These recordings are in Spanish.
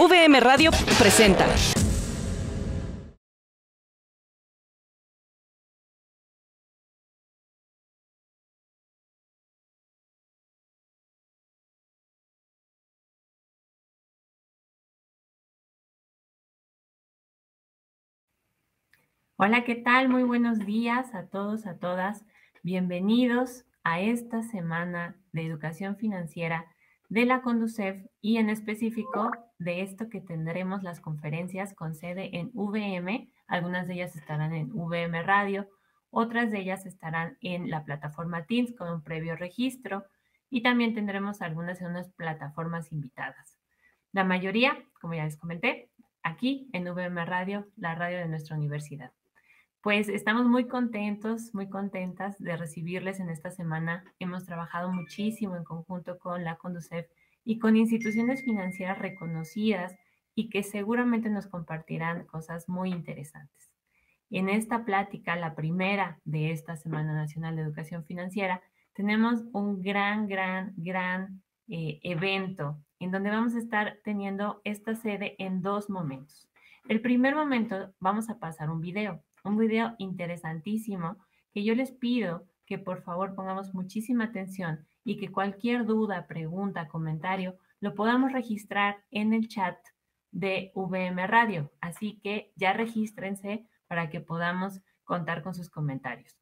VM Radio presenta. Hola, ¿qué tal? Muy buenos días a todos, a todas. Bienvenidos a esta semana de educación financiera de la Conducef y en específico de esto que tendremos las conferencias con sede en VM. Algunas de ellas estarán en VM Radio, otras de ellas estarán en la plataforma Teams con un previo registro y también tendremos algunas en unas plataformas invitadas. La mayoría, como ya les comenté, aquí en VM Radio, la radio de nuestra universidad. Pues estamos muy contentos, muy contentas de recibirles en esta semana. Hemos trabajado muchísimo en conjunto con la Conducef y con instituciones financieras reconocidas y que seguramente nos compartirán cosas muy interesantes. En esta plática, la primera de esta Semana Nacional de Educación Financiera, tenemos un gran evento en donde vamos a estar teniendo esta sede en dos momentos. El primer momento vamos a pasar un video interesantísimo que yo les pido que por favor pongamos muchísima atención y que cualquier duda, pregunta, comentario lo podamos registrar en el chat de VM Radio. Así que ya regístrense para que podamos contar con sus comentarios.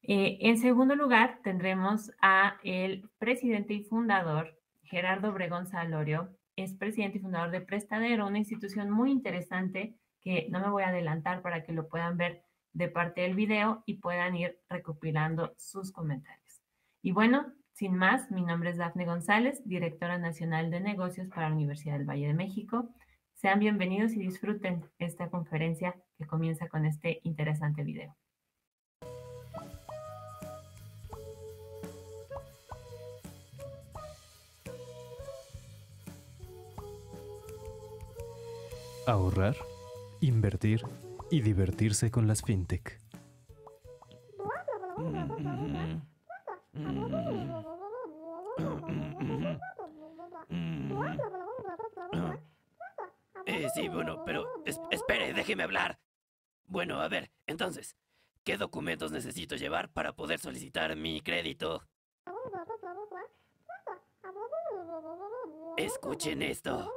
En segundo lugar, tendremos a el presidente y fundador, Gerardo Obregón Salorio. Es presidente y fundador de Prestadero, una institución muy interesante que no me voy a adelantar para que lo puedan ver de parte del video y puedan ir recopilando sus comentarios. Y bueno, sin más, mi nombre es Dafne González, directora nacional de negocios para la Universidad del Valle de México. Sean bienvenidos y disfruten esta conferencia que comienza con este interesante video. Ahorrar, invertir y divertirse con las fintech. Sí, bueno, pero espere, déjeme hablar. Bueno, a ver, entonces, ¿qué documentos necesito llevar para poder solicitar mi crédito? Escuchen esto.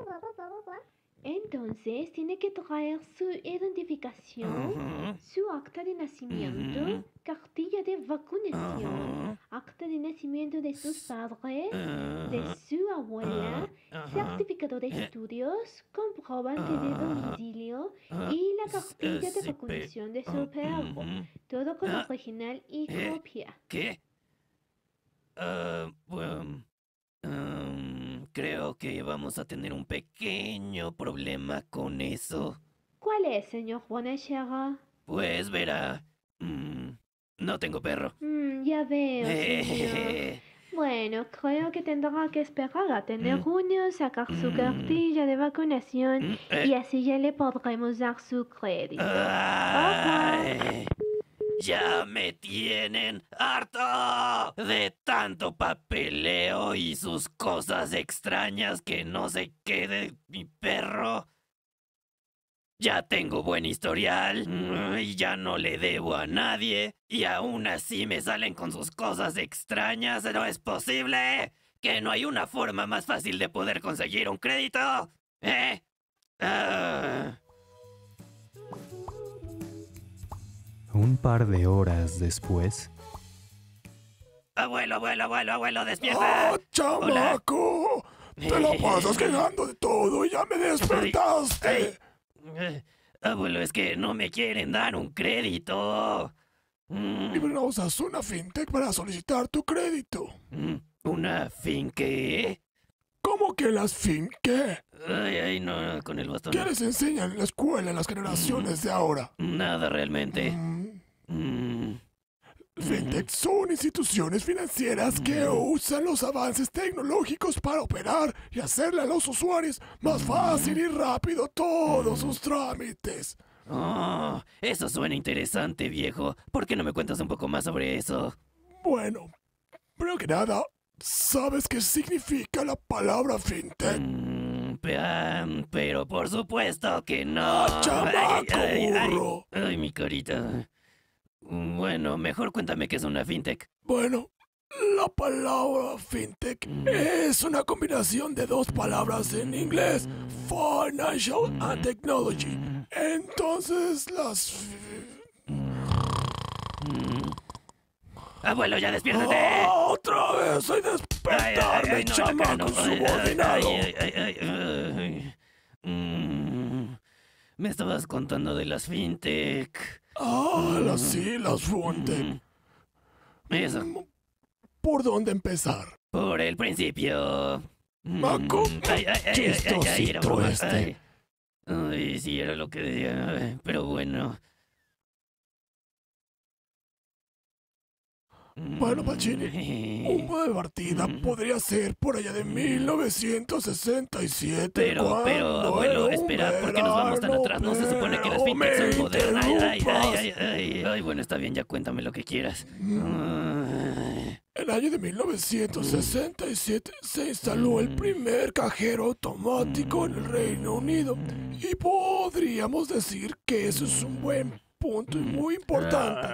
Entonces tiene que traer su identificación, su acta de nacimiento, cartilla de vacunación, acta de nacimiento de sus padres, de su abuela, certificado de estudios, comprobante de domicilio y la cartilla de vacunación de su perro. Todo con original y copia. ¿Qué? Creo que vamos a tener un pequeño problema con eso. ¿Cuál es, señor Bonachera? Pues verá, no tengo perro. Ya veo, señor. Bueno, creo que tendrá que esperar a tener junio, sacar su cartilla de vacunación y así ya le podremos dar su crédito. ¡Ay! ¡Ya me tienen harto de tanto papeleo y sus cosas extrañas que no sé qué de mi perro! Ya tengo buen historial y ya no le debo a nadie y aún así me salen con sus cosas extrañas. ¡No es posible! ¿Que no hay una forma más fácil de poder conseguir un crédito? ¿Eh? Un par de horas después. Abuelo, despierta. ¡Ah, chamaco! Te la pasas quejando de todo y ya me despertaste. Abuelo, es que no me quieren dar un crédito. Y bueno, usas una fintech para solicitar tu crédito. ¿Una finque? ¿Cómo que las fintech? Ay, no, con el bastón. ¿Qué les enseñan en la escuela a las generaciones de ahora? Nada realmente. Fintech son instituciones financieras que usan los avances tecnológicos para operar y hacerle a los usuarios más fácil y rápido todos sus trámites. Oh, eso suena interesante, viejo. ¿Por qué no me cuentas un poco más sobre eso? Bueno, primero que nada, ¿sabes qué significa la palabra fintech? Pero por supuesto que no. ¡Ah, chamaco burro! Ay, mi carita. Bueno, mejor cuéntame qué es una fintech. Bueno, la palabra fintech es una combinación de dos palabras en inglés, financial and technology. Entonces Abuelo, ya despiértate. ¡Otra vez! ¡Soy despertarme, no, chamaco subordinado! Me estabas contando de las fintech. Sí, las fintech. Eso, ¿Por dónde empezar? por el principio. Maco, Era chistosito broma. este. Ay, sí, era lo que decía. Pero bueno. Bueno, Pacini, un punto de partida podría ser por allá de 1967. Pero, abuelo, espera, ¿por qué nos vamos tan atrás? No se supone que las fintech son modernas. Ay, bueno, está bien, ya cuéntame lo que quieras. En el año de 1967 se instaló el primer cajero automático en el Reino Unido y podríamos decir que eso es un buen punto y muy importante,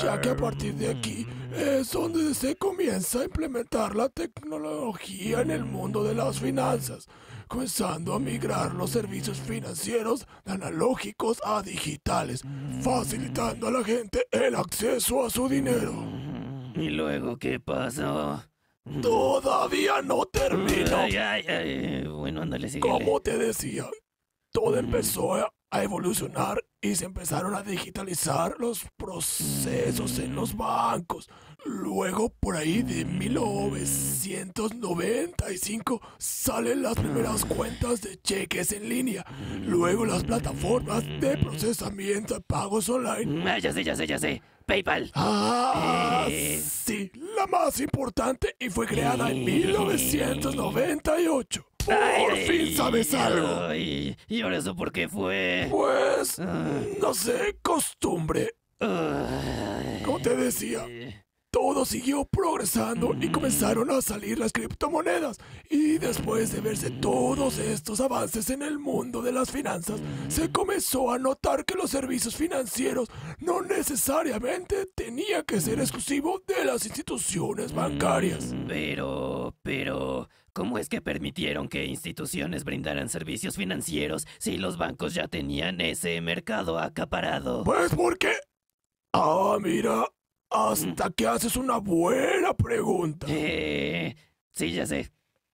ya que a partir de aquí es donde se comienza a implementar la tecnología en el mundo de las finanzas, comenzando a migrar los servicios financieros de analógicos a digitales, facilitando a la gente el acceso a su dinero. ¿Y luego qué pasó? Todavía no termino. Bueno, ándale, síguele. Como te decía, todo empezó a evolucionar y se empezaron a digitalizar los procesos en los bancos. Luego, por ahí de 1995, salen las primeras cuentas de cheques en línea. Luego las plataformas de procesamiento de pagos online. Ya sé. PayPal. Sí, la más importante y fue creada en 1998. Por fin sabes algo. ¿Y ahora eso por qué fue? Pues, no sé, costumbre. Como te decía, todo siguió progresando y comenzaron a salir las criptomonedas. Y después de verse todos estos avances en el mundo de las finanzas, se comenzó a notar que los servicios financieros no necesariamente tenían que ser exclusivos de las instituciones bancarias. Pero, ¿cómo es que permitieron que instituciones brindaran servicios financieros si los bancos ya tenían ese mercado acaparado? Pues porque... mira, hasta que haces una buena pregunta. Sí, ya sé.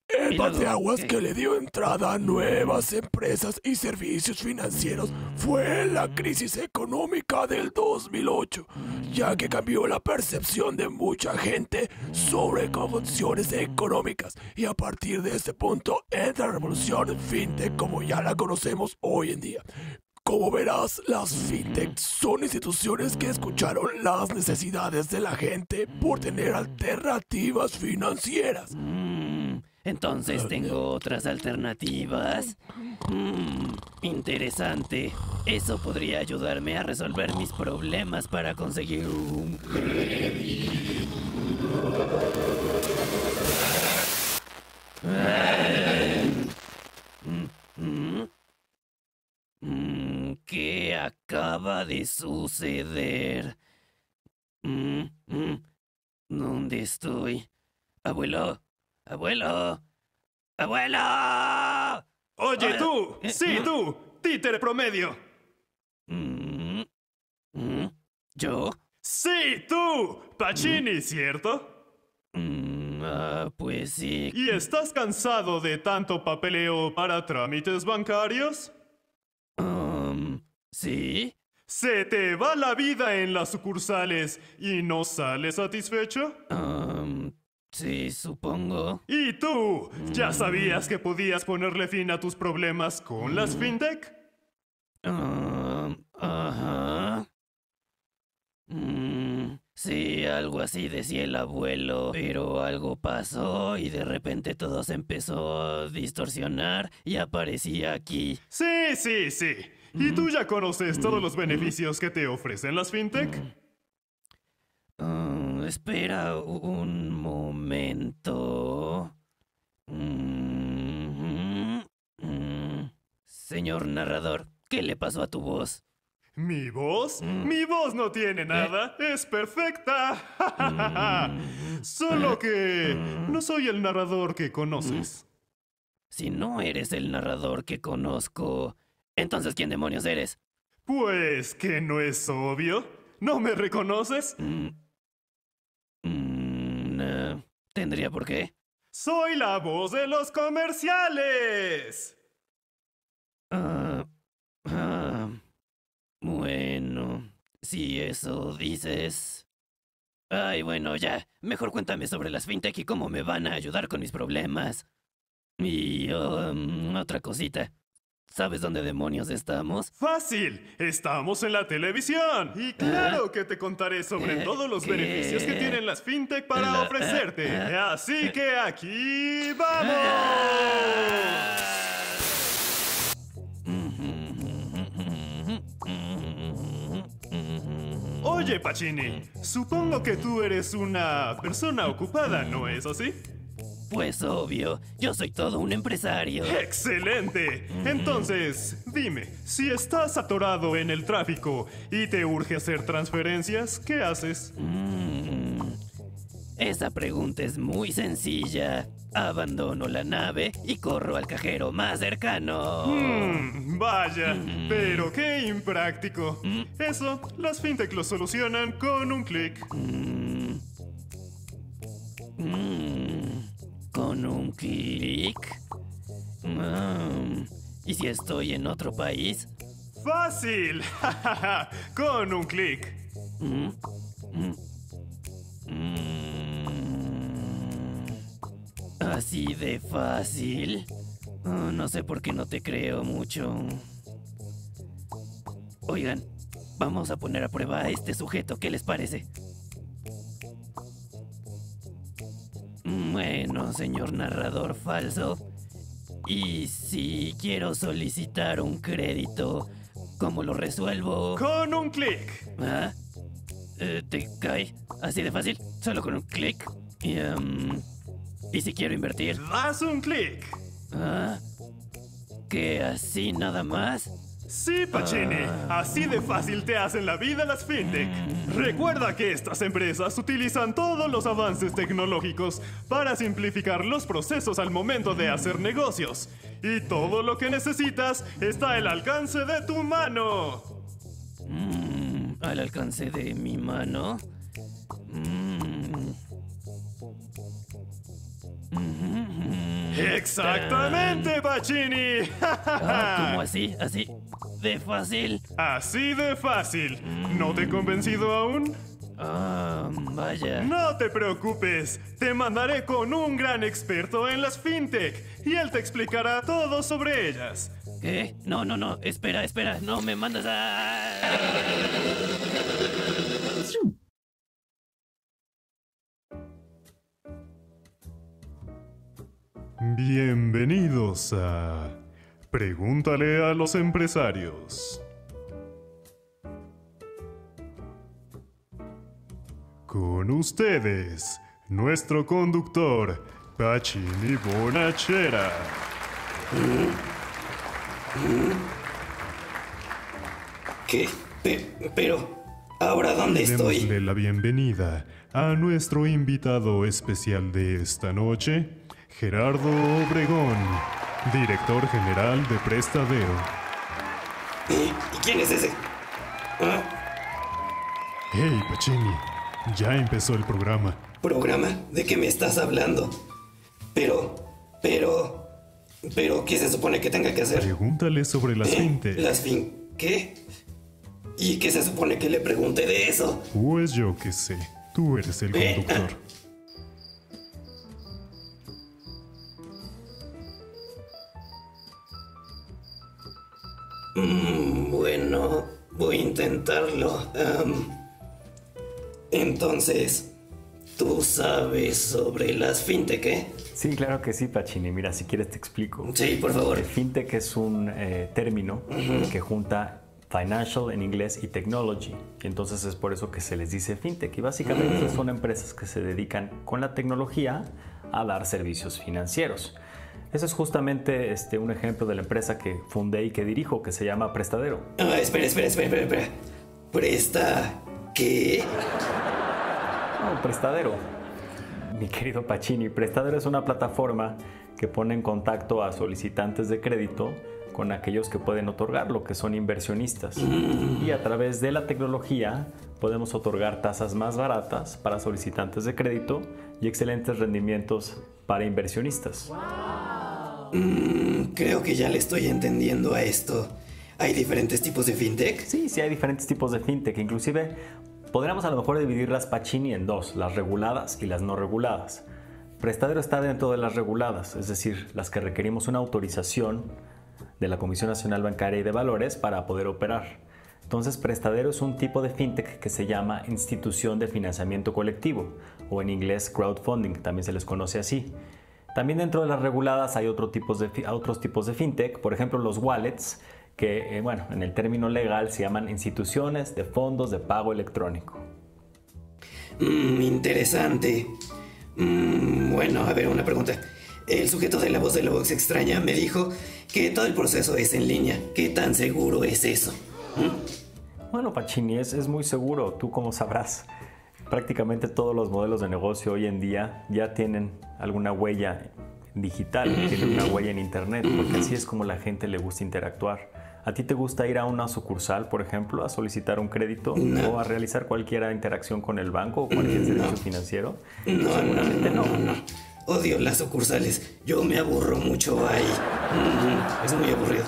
El ¿Y luego parteaguas qué? que le dio entrada a nuevas empresas y servicios financieros fue la crisis económica del 2008, ya que cambió la percepción de mucha gente sobre condiciones económicas, y a partir de este punto entra la revolución fintech como ya la conocemos hoy en día. Como verás, las fintech son instituciones que escucharon las necesidades de la gente por tener alternativas financieras. Entonces tengo otras alternativas. Interesante. Eso podría ayudarme a resolver mis problemas para conseguir un crédito. ¿Qué acaba de suceder? ¿Dónde estoy? Abuelo. ¡Abuelo! Oye, tú. Sí, tú. Títere promedio. ¿Yo? Sí, tú. Pacini, ¿cierto? Pues sí. ¿Y estás cansado de tanto papeleo para trámites bancarios? ¿Sí? ¿Se te va la vida en las sucursales y no sales satisfecho? Sí, supongo. ¿Y tú? ¿Ya sabías que podías ponerle fin a tus problemas con las fintech? Ajá. Sí, algo así decía el abuelo, pero algo pasó y de repente todo se empezó a distorsionar y aparecí aquí. Sí. ¿Y tú ya conoces todos los beneficios que te ofrecen las fintech? Espera un momento. Señor narrador, ¿qué le pasó a tu voz? ¿Mi voz? Mi voz no tiene nada. Es perfecta. Solo que no soy el narrador que conoces. Si no eres el narrador que conozco, entonces ¿quién demonios eres? Pues que no es obvio. ¿No me reconoces? No, tendría por qué. Soy la voz de los comerciales. Bueno, si eso dices... Ay, bueno, ya. Mejor cuéntame sobre las fintech y cómo me van a ayudar con mis problemas. Y otra cosita. ¿Sabes dónde demonios estamos? ¡Fácil! Estamos en la televisión. Y claro que te contaré sobre todos los beneficios que tienen las fintech para ofrecerte. Así que aquí vamos. Oye, Pacini, supongo que tú eres una persona ocupada, ¿no es así? Pues obvio, yo soy todo un empresario. ¡Excelente! Entonces, dime, si estás atorado en el tráfico y te urge hacer transferencias, ¿qué haces? Esa pregunta es muy sencilla. Abandono la nave y corro al cajero más cercano. Vaya, pero qué impráctico. Eso, las fintech lo solucionan con un clic. ¿Con un clic? ¿Y si estoy en otro país? ¡Fácil! Con un clic. ¿Así de fácil? No sé por qué no te creo mucho. Oigan, vamos a poner a prueba a este sujeto, ¿qué les parece? Bueno, señor narrador falso. Y si quiero solicitar un crédito, ¿cómo lo resuelvo? Con un clic. ¿Ah? ¿Te cae? ¿Así de fácil? Solo con un clic. ¿Y si quiero invertir? Das un clic. ¿Ah? ¿Qué así nada más? Sí, Pacini, así de fácil te hacen la vida las fintech. Recuerda que estas empresas utilizan todos los avances tecnológicos para simplificar los procesos al momento de hacer negocios. Y todo lo que necesitas está al alcance de tu mano. ¿Al alcance de mi mano? ¡Exactamente, Pacini! ¿Cómo así? ¿Así de fácil? Así de fácil. ¿No te he convencido aún? Vaya. No te preocupes, te mandaré con un gran experto en las fintech y él te explicará todo sobre ellas. ¿Qué? No, espera, no me mandas a... Bienvenidos a Pregúntale a los empresarios. Con ustedes, nuestro conductor, Pacini Bonachera. ¿Qué? Pero, ¿ahora dónde estoy? Démosle la bienvenida a nuestro invitado especial de esta noche, Gerardo Obregón, director general de Prestadero. ¿Y quién es ese? Hey, Pacini, ya empezó el programa. ¿Programa? ¿De qué me estás hablando? Pero, ¿qué se supone que tenga que hacer? Pregúntale sobre las fintech. ¿Qué? ¿Y qué se supone que le pregunte de eso? Pues yo qué sé, tú eres el conductor. Bueno, voy a intentarlo. Entonces, ¿tú sabes sobre las fintech, Sí, claro que sí, Pacini. Mira, si quieres te explico. Sí, por favor. Fintech es un término que junta financial en inglés y technology. Y entonces es por eso que se les dice fintech. Y básicamente son empresas que se dedican con la tecnología a dar servicios financieros. Eso es justamente un ejemplo de la empresa que fundé y que dirijo, que se llama Prestadero. Espera. ¿Presta qué? No, Prestadero. Mi querido Pacini, Prestadero es una plataforma que pone en contacto a solicitantes de crédito con aquellos que pueden otorgarlo, que son inversionistas. Y a través de la tecnología podemos otorgar tasas más baratas para solicitantes de crédito y excelentes rendimientos para inversionistas. Creo que ya le estoy entendiendo a esto. ¿Hay diferentes tipos de fintech? Sí, hay diferentes tipos de fintech. Inclusive podríamos a lo mejor dividirlas, Pacini, en dos, las reguladas y las no reguladas. Prestadero está dentro de las reguladas, es decir, las que requerimos una autorización de la Comisión Nacional Bancaria y de Valores para poder operar. Entonces, Prestadero es un tipo de fintech que se llama institución de financiamiento colectivo, o en inglés crowdfunding, también se les conoce así. También dentro de las reguladas hay otros tipos de fintech, por ejemplo los wallets, que en el término legal se llaman instituciones de fondos de pago electrónico. Interesante. Bueno, a ver, una pregunta. El sujeto de la voz extraña me dijo que todo el proceso es en línea. ¿Qué tan seguro es eso? Bueno, Pacini, es muy seguro, tú como sabrás. Prácticamente todos los modelos de negocio hoy en día ya tienen alguna huella digital, tienen una huella en internet, porque así es como la gente le gusta interactuar. ¿A ti te gusta ir a una sucursal, por ejemplo, a solicitar un crédito o a realizar cualquier interacción con el banco o cualquier servicio financiero? Seguramente no. Odio las sucursales. Yo me aburro mucho ahí. Es muy aburrido.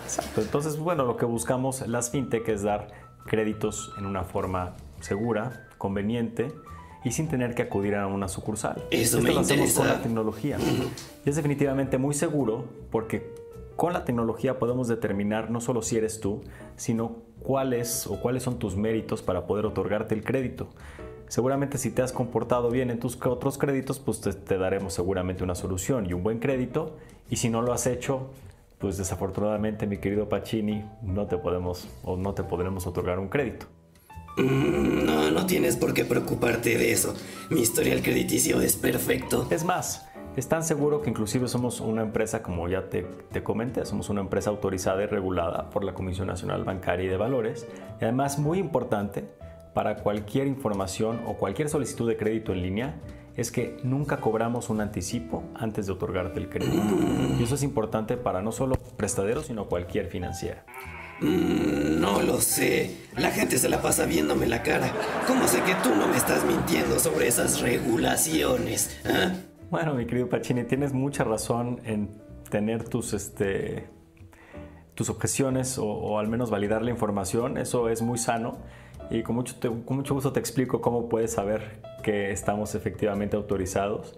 Exacto. Entonces, lo que buscamos las fintech es dar créditos en una forma segura, conveniente y sin tener que acudir a una sucursal. Eso me interesa. Esto lo hacemos con la tecnología. Y es definitivamente muy seguro porque con la tecnología podemos determinar no solo si eres tú, sino cuáles son tus méritos para poder otorgarte el crédito. Seguramente si te has comportado bien en tus otros créditos, pues te daremos seguramente una solución y un buen crédito. Y si no lo has hecho, pues desafortunadamente, mi querido Pacini, no te podremos otorgar un crédito. No tienes por qué preocuparte de eso. Mi historial crediticio es perfecto. Es más, es tan seguro que inclusive somos una empresa, como ya te comenté, somos una empresa autorizada y regulada por la Comisión Nacional Bancaria y de Valores. Y además, muy importante, para cualquier información o cualquier solicitud de crédito en línea, es que nunca cobramos un anticipo antes de otorgarte el crédito. Y eso es importante para no solo Prestadero, sino cualquier financiera. No lo sé. La gente se la pasa viéndome la cara. ¿Cómo sé que tú no me estás mintiendo sobre esas regulaciones? Bueno, mi querido Pacini, tienes mucha razón en tener tus objeciones o al menos validar la información. Eso es muy sano y con mucho gusto te explico cómo puedes saber que estamos efectivamente autorizados.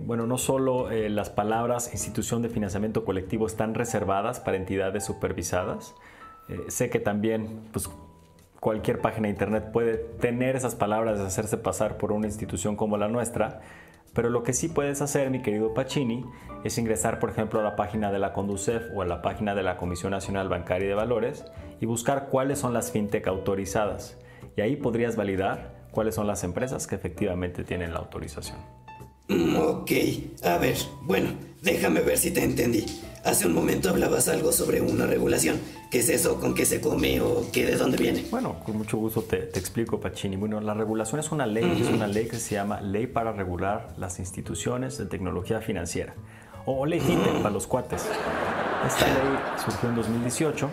No solo las palabras institución de financiamiento colectivo están reservadas para entidades supervisadas. Sé que también cualquier página de internet puede tener esas palabras de hacerse pasar por una institución como la nuestra, pero lo que sí puedes hacer, mi querido Pacini, es ingresar, por ejemplo, a la página de la Conducef o a la página de la Comisión Nacional Bancaria y de Valores y buscar cuáles son las fintech autorizadas. Y ahí podrías validar cuáles son las empresas que efectivamente tienen la autorización. Ok, a ver, déjame ver si te entendí. Hace un momento hablabas algo sobre una regulación. ¿Qué es eso? ¿Con qué se come? ¿O qué de dónde viene? Bueno, con mucho gusto te explico, Pacini. La regulación es una ley, es una ley que se llama Ley para regular las instituciones de tecnología financiera, o Ley FinTech para los cuates. Esta ley surgió en 2018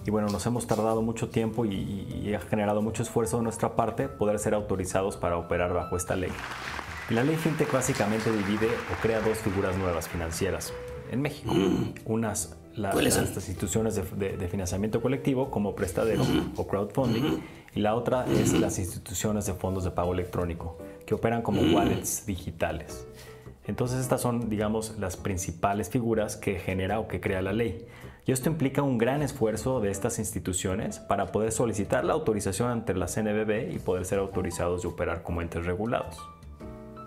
y nos hemos tardado mucho tiempo y ha generado mucho esfuerzo de nuestra parte poder ser autorizados para operar bajo esta ley. Y la ley FinTech básicamente divide o crea dos figuras nuevas financieras en México. Unas las instituciones de financiamiento colectivo como Prestadero o crowdfunding y la otra es las instituciones de fondos de pago electrónico que operan como wallets digitales. Entonces estas son, digamos, las principales figuras que genera o que crea la ley. Y esto implica un gran esfuerzo de estas instituciones para poder solicitar la autorización ante la CNBV y poder ser autorizados de operar como entes regulados.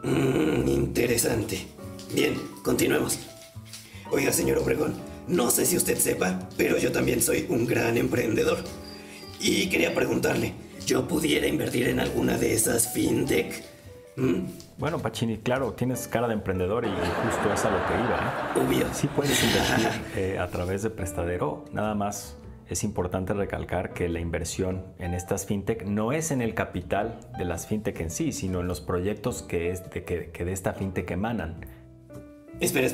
Interesante. Bien, continuemos. Oiga, señor Obregón, no sé si usted sepa, pero yo también soy un gran emprendedor. Y quería preguntarle, ¿yo pudiera invertir en alguna de esas fintech? Bueno, Pachini, claro, tienes cara de emprendedor y justo es a lo que iba, ¿eh? Obvio. Sí puedes invertir a través de Prestadero, nada más es importante recalcar que la inversión en estas fintech no es en el capital de las fintech en sí, sino en los proyectos que de esta fintech emanan. Espera.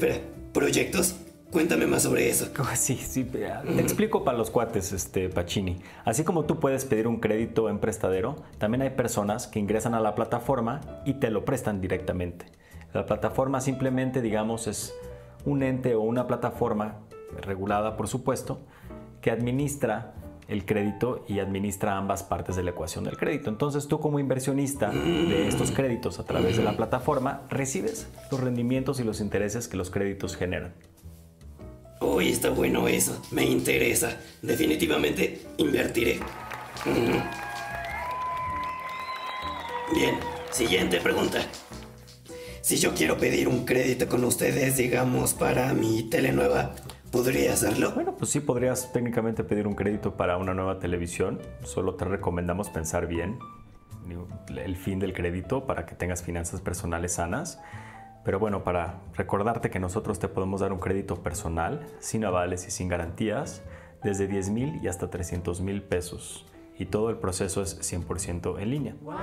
¿Proyectos? Cuéntame más sobre eso. Sí, te explico para los cuates, Pachini. Así como tú puedes pedir un crédito en Prestadero, también hay personas que ingresan a la plataforma y te lo prestan directamente. La plataforma simplemente, digamos, es un ente o una plataforma regulada, por supuesto, que administra el crédito y administra ambas partes de la ecuación del crédito. Entonces tú como inversionista de estos créditos a través de la plataforma recibes los rendimientos y los intereses que los créditos generan. Uy, está bueno eso. Me interesa. Definitivamente invertiré. Bien, siguiente pregunta. Si yo quiero pedir un crédito con ustedes, digamos, para mi tele nueva, ¿podría hacerlo? Bueno, pues sí podrías técnicamente pedir un crédito para una nueva televisión. Solo te recomendamos pensar bien el fin del crédito para que tengas finanzas personales sanas. Pero bueno, para recordarte que nosotros te podemos dar un crédito personal, sin avales y sin garantías, desde 10,000 y hasta 300,000 pesos. Y todo el proceso es 100% en línea. ¡Wow!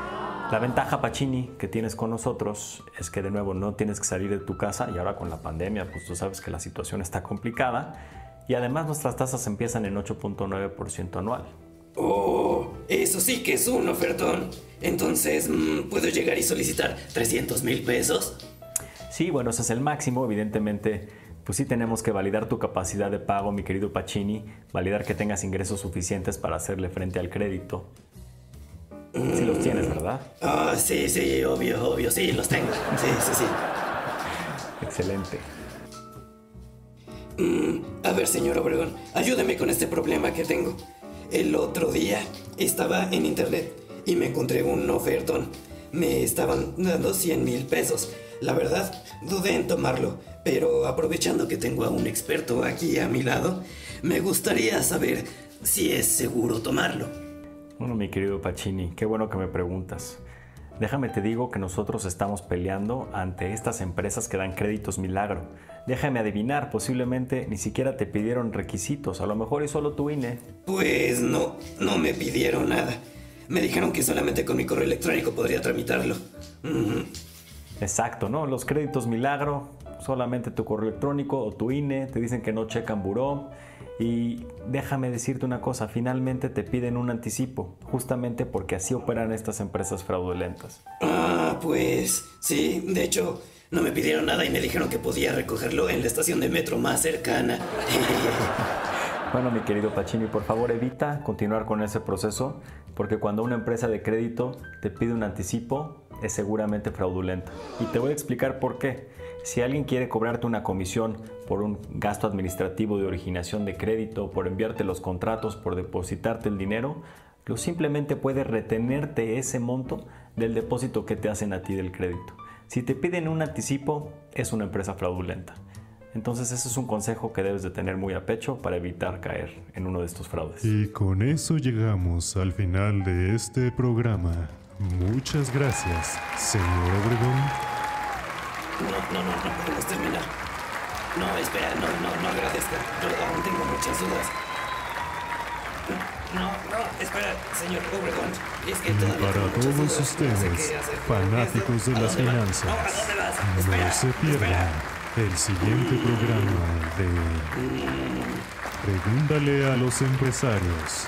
La ventaja, Pachini, que tienes con nosotros es que de nuevo no tienes que salir de tu casa y ahora con la pandemia, pues tú sabes que la situación está complicada y además nuestras tasas empiezan en 8.9% anual. Oh, eso sí que es un ofertón. Entonces, ¿puedo llegar y solicitar 300,000 pesos? Sí, bueno, ese es el máximo. Evidentemente, pues sí tenemos que validar tu capacidad de pago, mi querido Pachini, validar que tengas ingresos suficientes para hacerle frente al crédito. Sí los tienes, ¿verdad? Ah, sí, obvio, sí, los tengo. Sí. Excelente. A ver, señor Obregón, ayúdeme con este problema que tengo. El otro día estaba en internet y me encontré un ofertón. Me estaban dando 100,000 pesos. La verdad, dudé en tomarlo, pero aprovechando que tengo a un experto aquí a mi lado, me gustaría saber si es seguro tomarlo. Bueno, mi querido Pachini, qué bueno que me preguntas. Déjame te digo que nosotros estamos peleando ante estas empresas que dan créditos milagro. Déjame adivinar, posiblemente ni siquiera te pidieron requisitos, a lo mejor y solo tu INE. Pues no me pidieron nada. Me dijeron que solamente con mi correo electrónico podría tramitarlo. Exacto, ¿no? Los créditos milagro, solamente tu correo electrónico o tu INE, te dicen que no checan buró. Y déjame decirte una cosa, finalmente te piden un anticipo, justamente porque así operan estas empresas fraudulentas. Ah, pues sí, de hecho, no me pidieron nada y me dijeron que podía recogerlo en la estación de metro más cercana. Bueno, mi querido Pachini, por favor evita continuar con ese proceso, porque cuando una empresa de crédito te pide un anticipo, es seguramente fraudulenta. Y te voy a explicar por qué. Si alguien quiere cobrarte una comisión por un gasto administrativo de originación de crédito, por enviarte los contratos, por depositarte el dinero, simplemente puede retenerte ese monto del depósito que te hacen a ti del crédito. Si te piden un anticipo, es una empresa fraudulenta. Entonces ese es un consejo que debes de tener muy a pecho para evitar caer en uno de estos fraudes. Y con eso llegamos al final de este programa. Muchas gracias, señor Obregón. No podemos terminar. No, espera, no agradezca. Yo aún tengo muchas dudas. No, espera, señor Obregón. Es que todavía para tengo muchas todos dudas. ustedes, No sé qué hacer con fanáticos esto. de ¿A las dónde vas? finanzas, No, ¿a dónde vas? Espera, no se pierdan el siguiente programa de Pregúntale a los empresarios.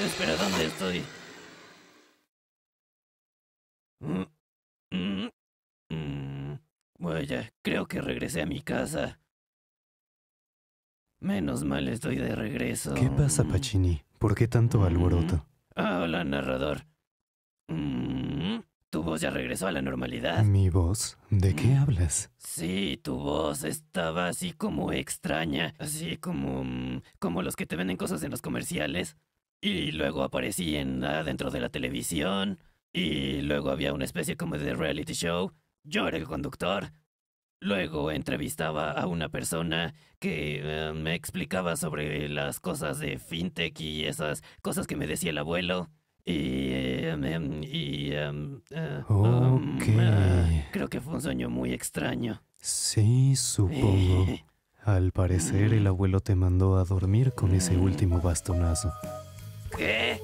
Espera, ¿dónde estoy? Bueno, ya, creo que regresé a mi casa. Menos mal estoy de regreso. ¿Qué pasa, Pachini? ¿Por qué tanto alboroto? Hola, narrador. ¿Tu voz ya regresó a la normalidad? ¿Mi voz? ¿De qué hablas? Sí, tu voz estaba así como extraña, así como los que te venden cosas en los comerciales. Y luego aparecí dentro de la televisión. Y luego había una especie como de reality show. Yo era el conductor. Luego entrevistaba a una persona que me explicaba sobre las cosas de fintech y esas cosas que me decía el abuelo. Ok. Creo que fue un sueño muy extraño. Sí, supongo. Al parecer el abuelo te mandó a dormir con ese último bastonazo. ¿Qué?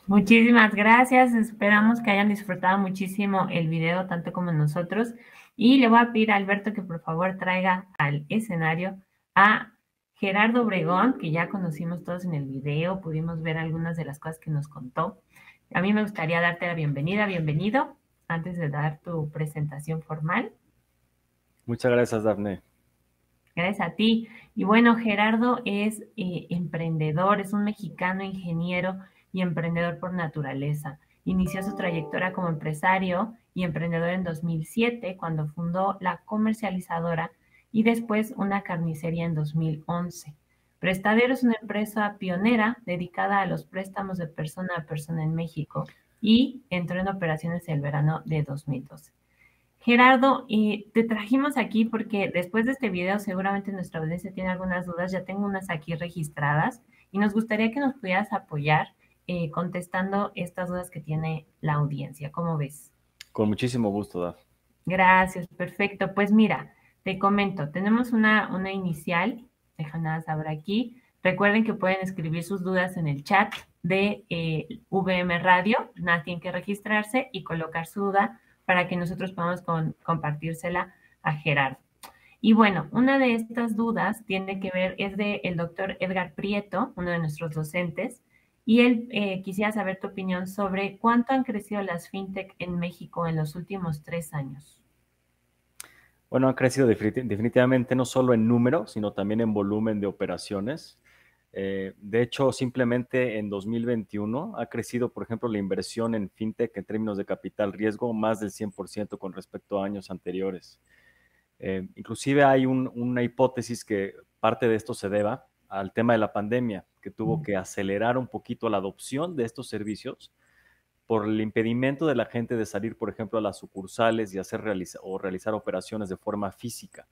Muchísimas gracias. Esperamos que hayan disfrutado muchísimo el video, tanto como nosotros. Y le voy a pedir a Alberto que por favor traiga al escenario a Gerardo Obregón, que ya conocimos todos en el video, pudimos ver algunas de las cosas que nos contó. A mí me gustaría darte la bienvenida, bienvenido, antes de dar tu presentación formal. Muchas gracias, Dafne. Gracias a ti. Y bueno, Gerardo es emprendedor, es un mexicano ingeniero y emprendedor por naturaleza. Inició su trayectoria como empresario y emprendedor en 2007, cuando fundó la comercializadora y después una carnicería en 2011. Prestadero es una empresa pionera dedicada a los préstamos de persona a persona en México y entró en operaciones el verano de 2012. Gerardo, te trajimos aquí porque después de este video seguramente nuestra audiencia tiene algunas dudas, ya tengo unas aquí registradas y nos gustaría que nos pudieras apoyar contestando estas dudas que tiene la audiencia. ¿Cómo ves? Con muchísimo gusto, Daf. Gracias, perfecto. Pues mira, te comento, tenemos una inicial, déjame nada saber aquí. Recuerden que pueden escribir sus dudas en el chat de VM Radio, nada, tienen que registrarse y colocar su duda para que nosotros podamos compartírsela a Gerardo. Y bueno, una de estas dudas tiene que ver, es del doctor Edgar Prieto, uno de nuestros docentes, y él quisiera saber tu opinión sobre cuánto han crecido las fintech en México en los últimos 3 años. Bueno, han crecido definitivamente no solo en número, sino también en volumen de operaciones. De hecho, simplemente en 2021 ha crecido, por ejemplo, la inversión en fintech en términos de capital riesgo más del 100% con respecto a años anteriores. Inclusive hay una hipótesis que parte de esto se deba al tema de la pandemia, que tuvo que acelerar un poquito la adopción de estos servicios por el impedimento de la gente de salir, por ejemplo, a las sucursales y realizar operaciones de forma física.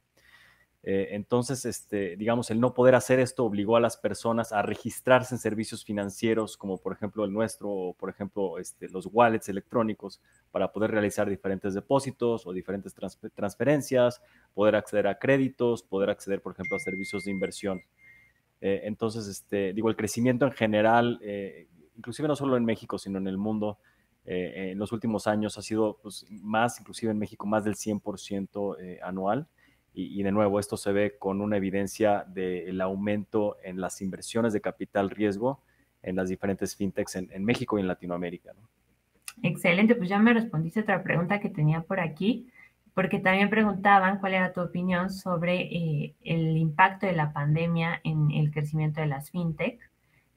Entonces, digamos, el no poder hacer esto obligó a las personas a registrarse en servicios financieros, como por ejemplo el nuestro, o por ejemplo los wallets electrónicos, para poder realizar diferentes depósitos o diferentes transferencias, poder acceder a créditos, poder acceder, por ejemplo, a servicios de inversión. Entonces, digo, el crecimiento en general, inclusive no solo en México, sino en el mundo, en los últimos años ha sido pues, más, inclusive en México, más del 100% anual. Y de nuevo, esto se ve con una evidencia del aumento en las inversiones de capital riesgo en las diferentes fintechs en México y en Latinoamérica, ¿no? Excelente, pues ya me respondiste otra pregunta que tenía por aquí, porque también preguntaban cuál era tu opinión sobre el impacto de la pandemia en el crecimiento de las fintech.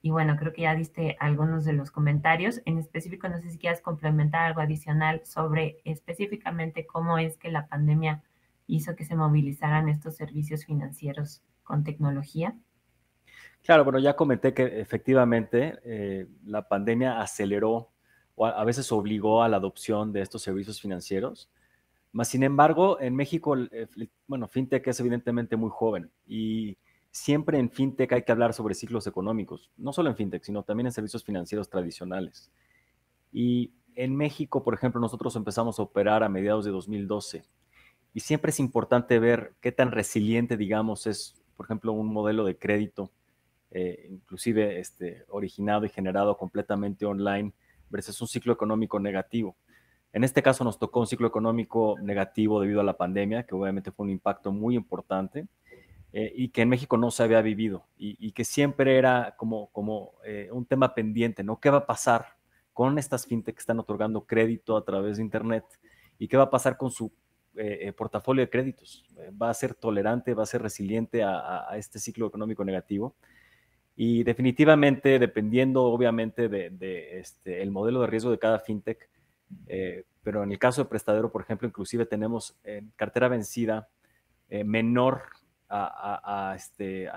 Y bueno, creo que ya diste algunos de los comentarios. En específico, no sé si quieras complementar algo adicional sobre específicamente cómo es que la pandemia hizo que se movilizaran estos servicios financieros con tecnología. Claro, bueno, ya comenté que efectivamente la pandemia aceleró o a veces obligó a la adopción de estos servicios financieros. Más sin embargo, en México, bueno, fintech es evidentemente muy joven y siempre en fintech hay que hablar sobre ciclos económicos, no solo en fintech, sino también en servicios financieros tradicionales. Y en México, por ejemplo, nosotros empezamos a operar a mediados de 2012 y siempre es importante ver qué tan resiliente, digamos, es, por ejemplo, un modelo de crédito, inclusive originado y generado completamente online versus un ciclo económico negativo. En este caso nos tocó un ciclo económico negativo debido a la pandemia, que obviamente fue un impacto muy importante y que en México no se había vivido y que siempre era como un tema pendiente, ¿no? ¿Qué va a pasar con estas fintech que están otorgando crédito a través de Internet. ¿Y qué va a pasar con su portafolio de créditos? ¿Va a ser tolerante, va a ser resiliente a este ciclo económico negativo? Y definitivamente, dependiendo obviamente el modelo de riesgo de cada fintech, pero en el caso de Prestadero, por ejemplo, inclusive tenemos cartera vencida menor a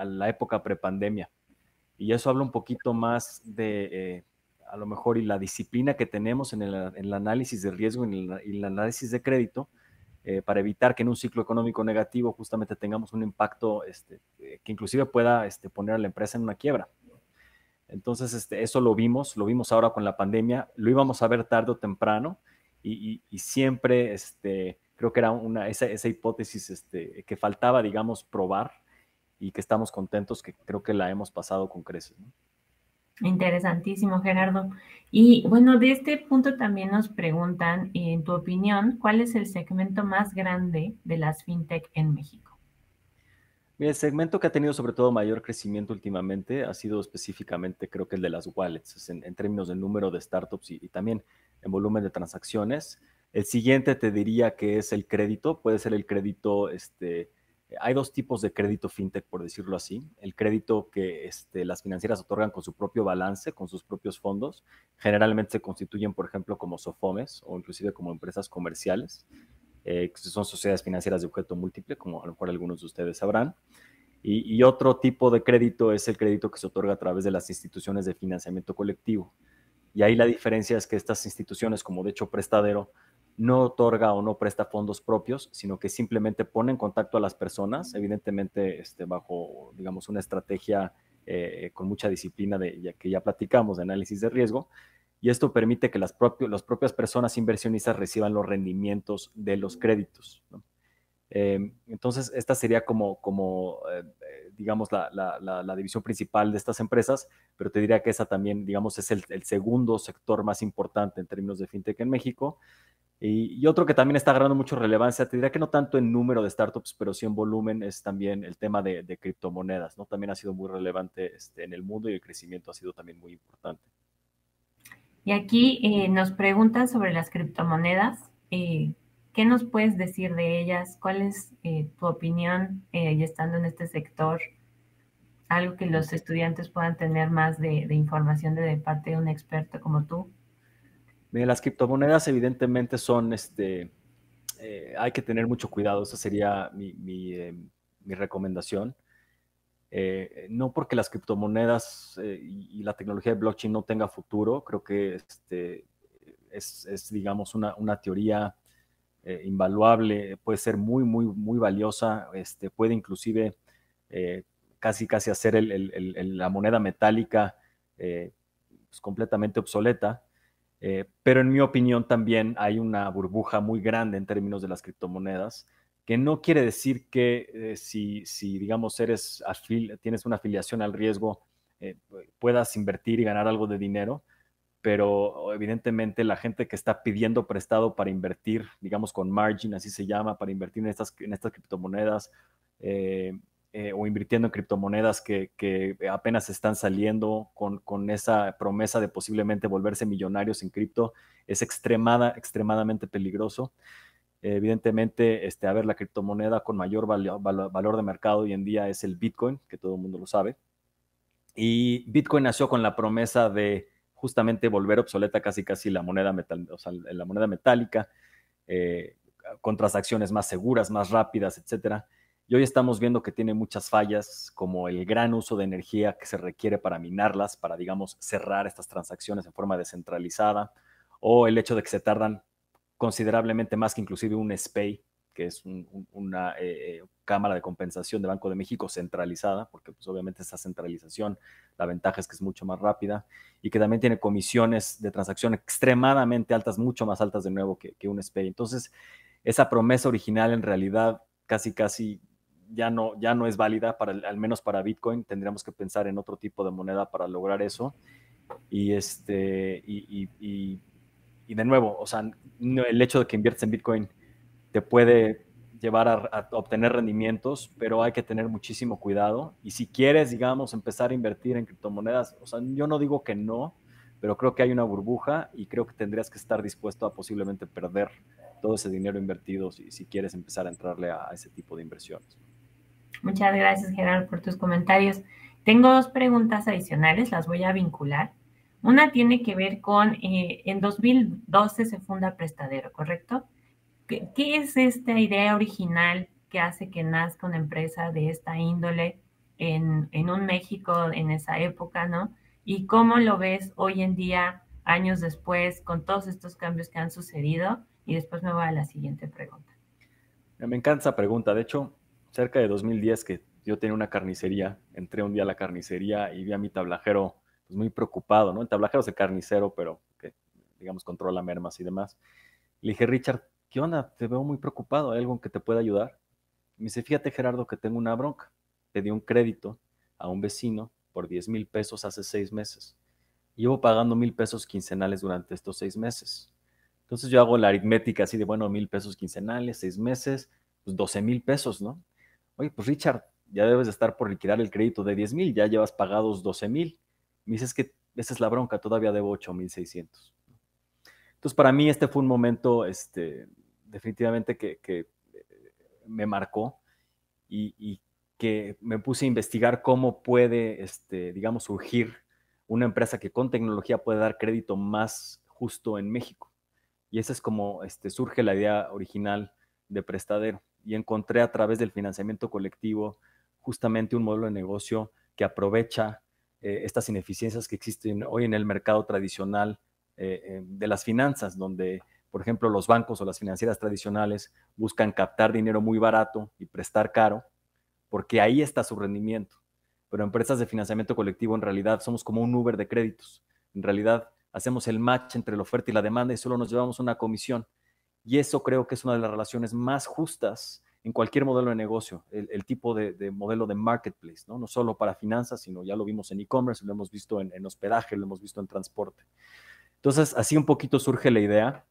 la época prepandemia. Y eso habla un poquito más de, a lo mejor, y la disciplina que tenemos en el análisis de riesgo y el análisis de crédito, para evitar que en un ciclo económico negativo justamente tengamos un impacto que inclusive pueda poner a la empresa en una quiebra. Entonces, eso lo vimos ahora con la pandemia, lo íbamos a ver tarde o temprano, y siempre creo que era esa hipótesis que faltaba, digamos, probar, y que estamos contentos, que creo que la hemos pasado con creces, ¿no? Interesantísimo, Gerardo. Y bueno, de este punto también nos preguntan, en tu opinión, ¿cuál es el segmento más grande de las fintech en México? Mira, el segmento que ha tenido sobre todo mayor crecimiento últimamente ha sido específicamente, creo que el de las wallets, en términos de número de startups y también en volumen de transacciones. El siguiente te diría que es el crédito. Puede ser el crédito, hay dos tipos de crédito fintech, por decirlo así. El crédito que las financieras otorgan con su propio balance, con sus propios fondos. Generalmente se constituyen, por ejemplo, como SOFOMES o inclusive como empresas comerciales. Que son sociedades financieras de objeto múltiple, como a lo mejor algunos de ustedes sabrán. Y otro tipo de crédito es el crédito que se otorga a través de las instituciones de financiamiento colectivo. Y ahí la diferencia es que estas instituciones, como de hecho Prestadero, no otorga o no presta fondos propios, sino que simplemente pone en contacto a las personas, evidentemente bajo, digamos, una estrategia con mucha disciplina que ya platicamos, de análisis de riesgo, y esto permite que las propias personas inversionistas reciban los rendimientos de los créditos, ¿no? Entonces, esta sería digamos, la división principal de estas empresas, pero te diría que esa también, digamos, es el segundo sector más importante en términos de fintech en México. Y otro que también está agarrando mucha relevancia, te diría que no tanto en número de startups, pero sí en volumen, es también el tema de criptomonedas, ¿no? También ha sido muy relevante en el mundo, y el crecimiento ha sido también muy importante. Y aquí nos preguntan sobre las criptomonedas. ¿Qué nos puedes decir de ellas? ¿Cuál es tu opinión y estando en este sector? Algo que los estudiantes puedan tener más de información de parte de un experto como tú. Mira, las criptomonedas evidentemente son, hay que tener mucho cuidado. Esa sería mi recomendación. No porque las criptomonedas y la tecnología de blockchain no tenga futuro. Creo que es digamos, una teoría invaluable. Puede ser muy, muy, muy valiosa. Puede inclusive casi hacer la moneda metálica pues completamente obsoleta. Pero en mi opinión también hay una burbuja muy grande en términos de las criptomonedas, que no quiere decir que si digamos, tienes una afiliación al riesgo, puedas invertir y ganar algo de dinero, pero evidentemente la gente que está pidiendo prestado para invertir, digamos con margin, así se llama, para invertir en estas criptomonedas, o invirtiendo en criptomonedas que apenas están saliendo con esa promesa de posiblemente volverse millonarios en cripto, es extremadamente peligroso. Evidentemente, a ver, la criptomoneda con mayor valor de mercado hoy en día es el Bitcoin, que todo el mundo lo sabe. Y Bitcoin nació con la promesa de justamente volver obsoleta casi la moneda metálica, con transacciones más seguras, más rápidas, etcétera. Y hoy estamos viendo que tiene muchas fallas, como el gran uso de energía que se requiere para minarlas, para, digamos, cerrar estas transacciones en forma descentralizada, o el hecho de que se tardan considerablemente más que inclusive un SPEI, que es una cámara de compensación de Banco de México centralizada, porque pues obviamente esa centralización, la ventaja es que es mucho más rápida, y que también tiene comisiones de transacción extremadamente altas, mucho más altas de nuevo que un SPEI. Entonces, esa promesa original en realidad casi ya no es válida, al menos para Bitcoin. Tendríamos que pensar en otro tipo de moneda para lograr eso. Y de nuevo, o sea, el hecho de que inviertes en Bitcoin te puede llevar a obtener rendimientos, pero hay que tener muchísimo cuidado. Y si quieres, digamos, empezar a invertir en criptomonedas, o sea, yo no digo que no, pero creo que hay una burbuja y creo que tendrías que estar dispuesto a posiblemente perder todo ese dinero invertido si quieres empezar a entrarle a ese tipo de inversiones. Muchas gracias, Gerardo, por tus comentarios. Tengo dos preguntas adicionales, las voy a vincular. Una tiene que ver con, en 2012 se funda Prestadero, ¿correcto? ¿Qué es esta idea original que hace que nazca una empresa de esta índole en un México en esa época, ¿no? ¿Y cómo lo ves hoy en día, años después, con todos estos cambios que han sucedido? Y después me voy a la siguiente pregunta. Me encanta esa pregunta. De hecho, cerca de 2010 que yo tenía una carnicería, entré un día a la carnicería y vi a mi tablajero pues, muy preocupado, ¿no? El tablajero es el carnicero, pero que, digamos, controla mermas y demás. Le dije, Richard, ¿qué onda? Te veo muy preocupado, ¿hay algo en que te pueda ayudar? Y me dice, fíjate, Gerardo, que tengo una bronca. Pedí un crédito a un vecino por 10,000 pesos hace 6 meses. Llevo pagando 1,000 pesos quincenales durante estos 6 meses. Entonces yo hago la aritmética así de, bueno, 1,000 pesos quincenales, 6 meses, pues 12,000 pesos, ¿no? Oye, pues Richard, ya debes de estar por liquidar el crédito de 10,000, ya llevas pagados 12,000. Me dices que esa es la bronca, todavía debo 8,600. Entonces para mí este fue un momento definitivamente que me marcó y que me puse a investigar cómo puede, digamos, surgir una empresa que con tecnología puede dar crédito más justo en México. Y esa es como surge la idea original de Prestadero. Y encontré a través del financiamiento colectivo justamente un modelo de negocio que aprovecha estas ineficiencias que existen hoy en el mercado tradicional de las finanzas, donde, por ejemplo, los bancos o las financieras tradicionales buscan captar dinero muy barato y prestar caro, porque ahí está su rendimiento. Pero empresas de financiamiento colectivo en realidad somos como un Uber de créditos. En realidad hacemos el match entre la oferta y la demanda y solo nos llevamos una comisión. Y eso creo que es una de las relaciones más justas en cualquier modelo de negocio, el tipo de modelo de marketplace, ¿no? No solo para finanzas, sino ya lo vimos en e-commerce, lo hemos visto en hospedaje, lo hemos visto en transporte. Entonces, así un poquito surge la idea.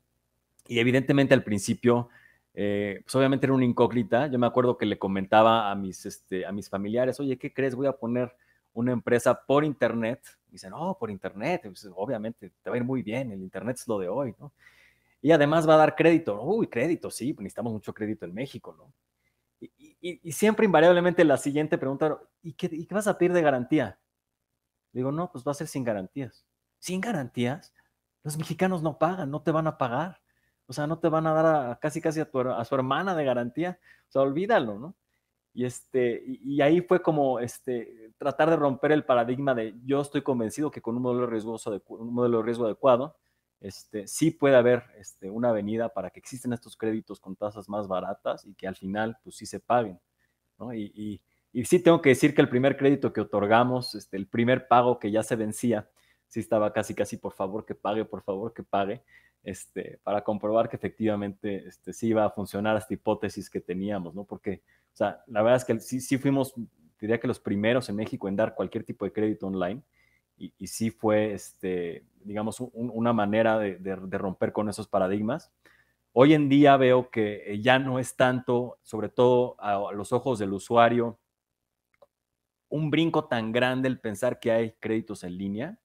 Y evidentemente al principio, pues obviamente era una incógnita. Yo me acuerdo que le comentaba a mis familiares, oye, ¿qué crees? Voy a poner una empresa por internet. Y dicen, no, por internet. Pues, obviamente te va a ir muy bien, el internet es lo de hoy, ¿no? Y además va a dar crédito. Uy, crédito, sí, necesitamos mucho crédito en México, ¿no? Y siempre invariablemente la siguiente pregunta, ¿y qué vas a pedir de garantía? Digo, no, pues va a ser sin garantías. ¿Sin garantías? Los mexicanos no pagan, no te van a pagar. O sea, no te van a dar casi a su hermana de garantía. O sea, olvídalo, ¿no? Y ahí fue como tratar de romper el paradigma de yo estoy convencido que con un modelo de riesgo adecuado, sí puede haber una avenida para que existen estos créditos con tasas más baratas y que al final pues sí se paguen, ¿no? Y sí tengo que decir que el primer crédito que otorgamos, el primer pago que ya se vencía, sí estaba casi por favor que pague, para comprobar que efectivamente sí iba a funcionar esta hipótesis que teníamos, ¿no? Porque, o sea, la verdad es que sí fuimos, diría que los primeros en México en dar cualquier tipo de crédito online y sí fue, digamos, una manera de romper con esos paradigmas. Hoy en día veo que ya no es tanto, sobre todo a los ojos del usuario, un brinco tan grande el pensar que hay créditos en línea.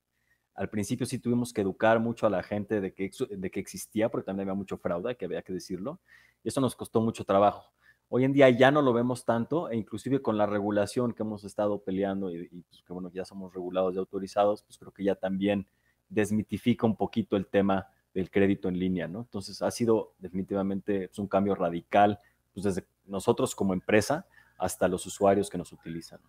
Al principio sí tuvimos que educar mucho a la gente de que existía, porque también había mucho fraude, que había que decirlo, y eso nos costó mucho trabajo. Hoy en día ya no lo vemos tanto, e inclusive con la regulación que hemos estado peleando y pues que bueno, ya somos regulados y autorizados, pues creo que ya también desmitifica un poquito el tema del crédito en línea, ¿no? Entonces ha sido definitivamente pues, un cambio radical, pues desde nosotros como empresa hasta los usuarios que nos utilizan, ¿no?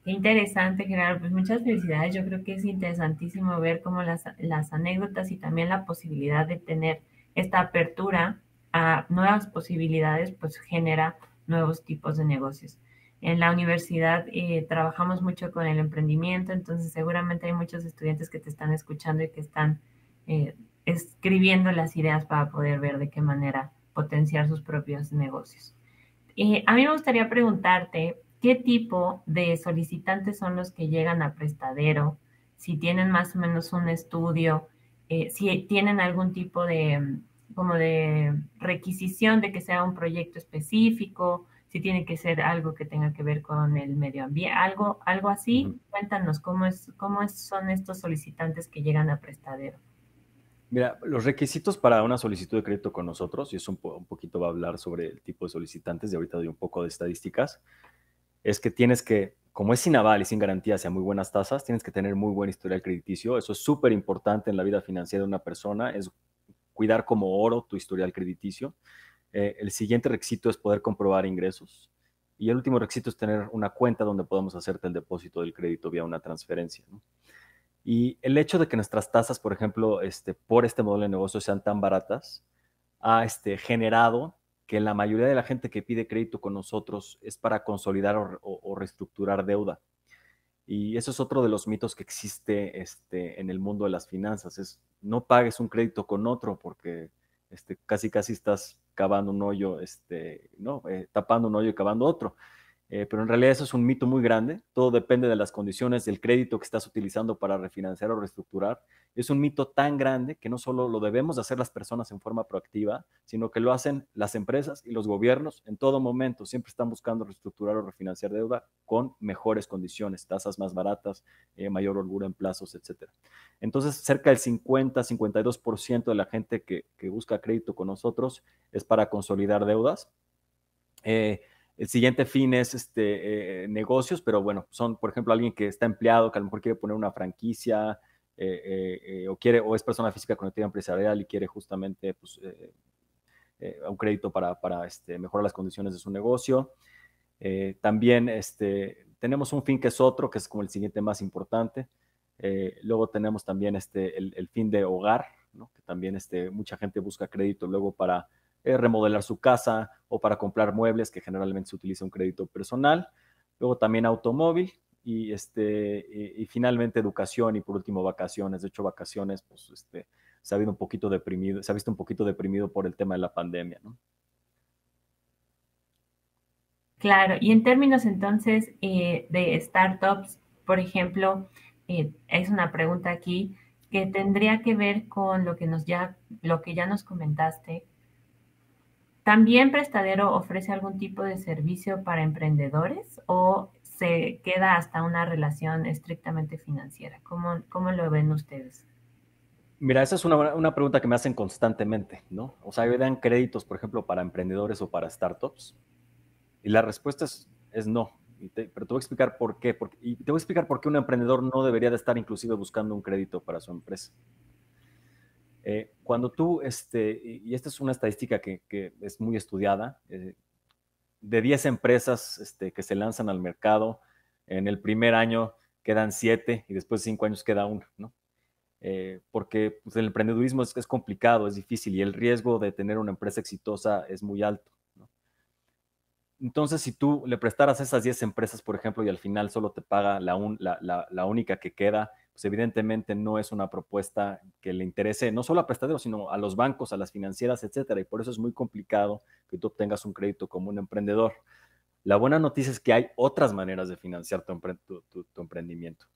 Qué interesante, Gerardo. Pues muchas felicidades. Yo creo que es interesantísimo ver cómo las anécdotas y también la posibilidad de tener esta apertura a nuevas posibilidades, pues genera nuevos tipos de negocios. En la universidad trabajamos mucho con el emprendimiento, entonces seguramente hay muchos estudiantes que te están escuchando y que están escribiendo las ideas para poder ver de qué manera potenciar sus propios negocios. A mí me gustaría preguntarte, ¿qué tipo de solicitantes son los que llegan a Prestadero? Si tienen más o menos un estudio, si tienen algún tipo de, como de requisición de que sea un proyecto específico, si tiene que ser algo que tenga que ver con el medio ambiente, algo así. Cuéntanos son estos solicitantes que llegan a Prestadero. Mira, los requisitos para una solicitud de crédito con nosotros, y eso un poquito va a hablar sobre el tipo de solicitantes, y ahorita doy un poco de estadísticas, es que tienes que, como es sin aval y sin garantías y a muy buenas tasas, tienes que tener muy buen historial crediticio. Eso es súper importante en la vida financiera de una persona, es cuidar como oro tu historial crediticio. El siguiente requisito es poder comprobar ingresos. Y el último requisito es tener una cuenta donde podamos hacerte el depósito del crédito vía una transferencia, ¿no? Y el hecho de que nuestras tasas, por ejemplo, por este modelo de negocio sean tan baratas, ha generado que la mayoría de la gente que pide crédito con nosotros es para consolidar o reestructurar deuda. Y eso es otro de los mitos que existe en el mundo de las finanzas, es no pagues un crédito con otro porque casi estás cavando un hoyo, ¿no? Tapando un hoyo y cavando otro. Pero en realidad eso es un mito muy grande. Todo depende de las condiciones del crédito que estás utilizando para refinanciar o reestructurar. Es un mito tan grande que no solo lo debemos hacer las personas en forma proactiva, sino que lo hacen las empresas y los gobiernos en todo momento. Siempre están buscando reestructurar o refinanciar deuda con mejores condiciones, tasas más baratas, mayor holgura en plazos, etc. Entonces, cerca del 50-52% de la gente que busca crédito con nosotros es para consolidar deudas. El siguiente fin es negocios, pero bueno, son, por ejemplo, alguien que está empleado, que a lo mejor quiere poner una franquicia o es persona física con actividad empresarial y quiere justamente pues, un crédito para mejorar las condiciones de su negocio. También tenemos un fin que es otro, que es como el siguiente más importante. Luego tenemos también el fin de hogar, ¿no? Que también mucha gente busca crédito luego para remodelar su casa o para comprar muebles, que generalmente se utiliza un crédito personal. Luego también automóvil y finalmente educación y por último vacaciones. De hecho, vacaciones, pues se ha visto un poquito deprimido por el tema de la pandemia, ¿no? Claro, y en términos entonces de startups, por ejemplo, es una pregunta aquí que tendría que ver con lo que ya nos comentaste. ¿También Prestadero ofrece algún tipo de servicio para emprendedores o se queda hasta una relación estrictamente financiera? ¿Cómo lo ven ustedes? Mira, esa es una pregunta que me hacen constantemente, ¿no? O sea, ¿dan créditos, por ejemplo, para emprendedores o para startups? Y la respuesta es no. Pero te voy a explicar por qué. Y te voy a explicar por qué un emprendedor no debería de estar inclusive buscando un crédito para su empresa. Cuando tú, y esta es una estadística que es muy estudiada, de 10 empresas que se lanzan al mercado, en el primer año quedan 7 y después de 5 años queda 1, ¿no? Porque pues, el emprendedurismo es complicado, es difícil y el riesgo de tener una empresa exitosa es muy alto, ¿no? Entonces, si tú le prestaras a esas 10 empresas, por ejemplo, y al final solo te paga la única que queda, pues evidentemente no es una propuesta que le interese no solo a prestadores, sino a los bancos, a las financieras, etcétera. Y por eso es muy complicado que tú obtengas un crédito como un emprendedor. La buena noticia es que hay otras maneras de financiar tu emprendimiento.